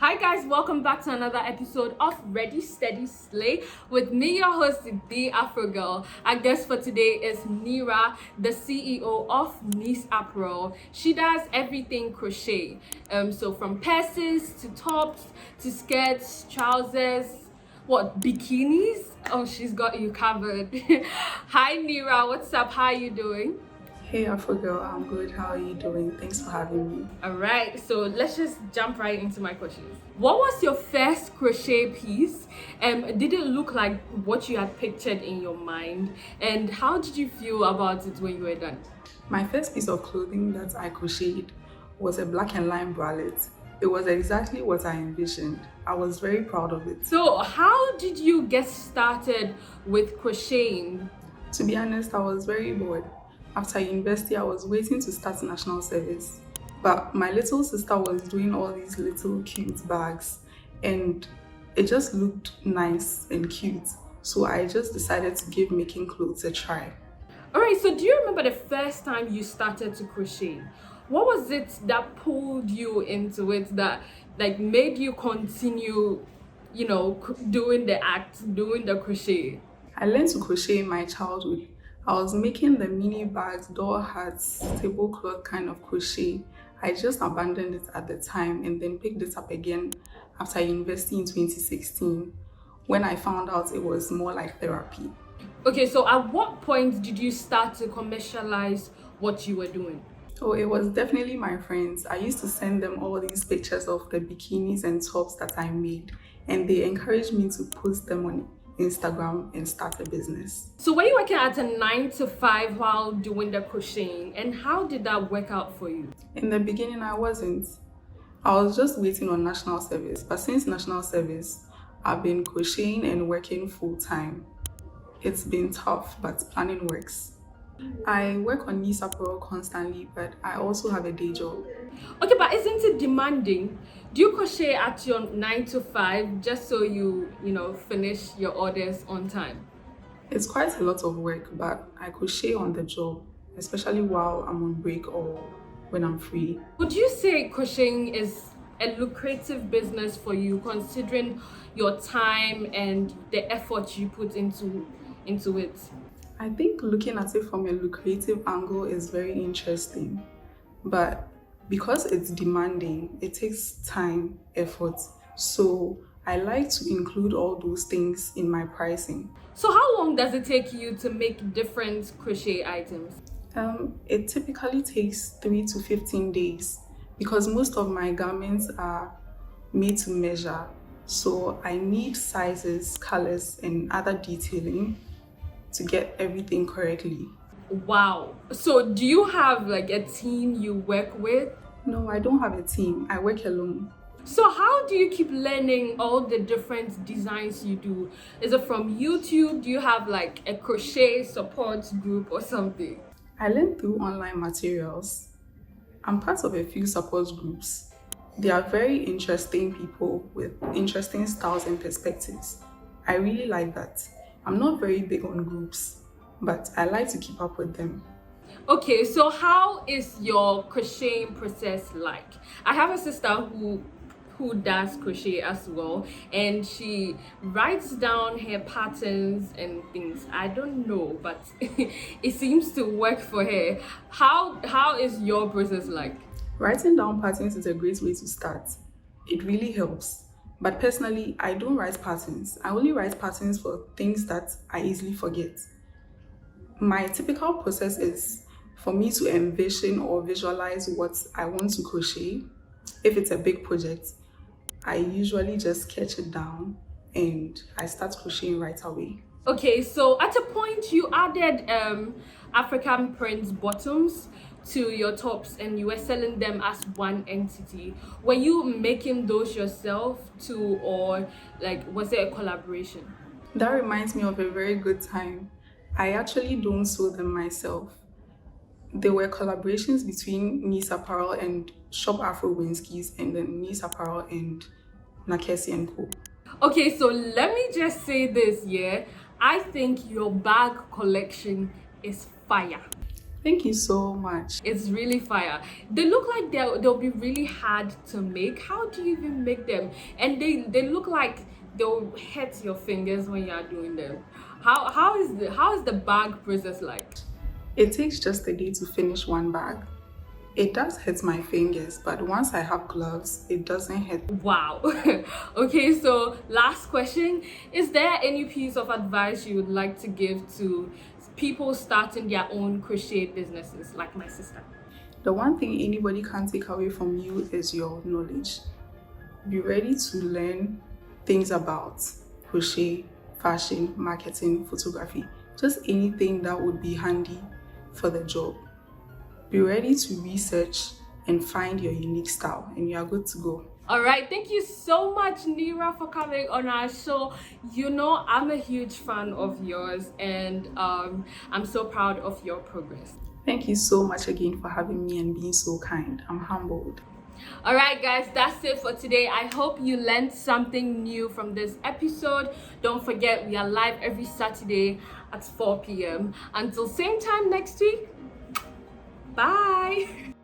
Hi guys, welcome back to another episode of Ready Steady Slay with me, your host, the AFROGIRL. Our guest for today is Nira, the CEO of Neesapparel. She does everything crochet. So from purses to tops to skirts, trousers, bikinis? Oh, she's got you covered. Hi Nira, what's up? How are you doing? Hey AfroGirl, I'm good. How are you doing? Thanks for having me. All right, so let's just jump right into my questions. What was your first crochet piece? Did it look like what you had pictured in your mind? And how did you feel about it when you were done? My first piece of clothing that I crocheted was a black and line bralette. It was exactly what I envisioned. I was very proud of it. So how did you get started with crocheting? To be honest, I was very bored. After university, I was waiting to start national service. But my little sister was doing all these little cute bags and it just looked nice and cute. So I just decided to give making clothes a try. All right, so do you remember the first time you started to crochet? What was it that pulled you into it, that made you continue, doing the act, doing the crochet? I learned to crochet in my childhood. I was making the mini bags, doll hats, tablecloth kind of crochet. I just abandoned it at the time and then picked it up again after university in 2016 when I found out it was more like therapy. Okay, so at what point did you start to commercialize what you were doing? Oh, it was definitely my friends. I used to send them all these pictures of the bikinis and tops that I made, and they encouraged me to post them on Instagram and start a business. So were you working at a 9 to 5 while doing the crocheting, and how did that work out for you? In the beginning, I wasn't. I was just waiting on national service, but since national service, I've been crocheting and working full time. It's been tough, but planning works. I work on Neesapparel constantly, but I also have a day job. Okay, but isn't it demanding? Do you crochet at your 9 to 5 just so you finish your orders on time? It's quite a lot of work, but I crochet on the job, especially while I'm on break or when I'm free. Would you say crocheting is a lucrative business for you, considering your time and the effort you put into it? I think looking at it from a lucrative angle is very interesting, but because it's demanding, it takes time, effort. So I like to include all those things in my pricing. So how long does it take you to make different crochet items? It typically takes 3 to 15 days because most of my garments are made to measure. So I need sizes, colors, and other detailing to get everything correctly. Wow. So do you have a team you work with? No, I don't have a team. I work alone. So how do you keep learning all the different designs you do? Is it from YouTube? Do you have a crochet support group or something? I learn through online materials. I'm part of a few support groups. They are very interesting people with interesting styles and perspectives. I really like that. I'm not very big on groups, but I like to keep up with them. Okay, so how is your crocheting process like? I have a sister who does crochet as well, and she writes down her patterns and things. I don't know, but it seems to work for her. How is your process like? Writing down patterns is a great way to start. It really helps. But personally, I don't write patterns. I only write patterns for things that I easily forget. My typical process is for me to envision or visualize what I want to crochet. If it's a big project, I usually just sketch it down and I start crocheting right away. Okay, so at a point you added African print bottoms to your tops and you were selling them as one entity. Were you making those yourself too, or was it a collaboration? That reminds me of a very good time. I actually don't sew them myself. There were collaborations between Neesapparel and Shop Afro Winskies and then Neesapparel and Nakesi & Co. Okay, so let me just say this, yeah. I think your bag collection is fire. Thank you so much. It's really fire. They look like they'll be really hard to make. How do you even make them? And they look like they'll hurt your fingers when you are doing them. How is the bag process like? It takes just a day to finish one bag. It does hurt my fingers, but once I have gloves, it doesn't hurt. Wow. Okay, so last question. Is there any piece of advice you would like to give to people starting their own crochet businesses like my sister? The one thing anybody can't take away from you is your knowledge. Be ready to learn things about crochet, fashion, marketing, photography, just anything that would be handy for the job. Be ready to research and find your unique style, and you are good to go. All right, thank you so much, Neera, for coming on our show. You know, I'm a huge fan of yours, and I'm so proud of your progress. Thank you so much again for having me and being so kind. I'm humbled. All right, guys, that's it for today. I hope you learned something new from this episode. Don't forget, we are live every Saturday at 4 p.m. Until same time next week. Bye.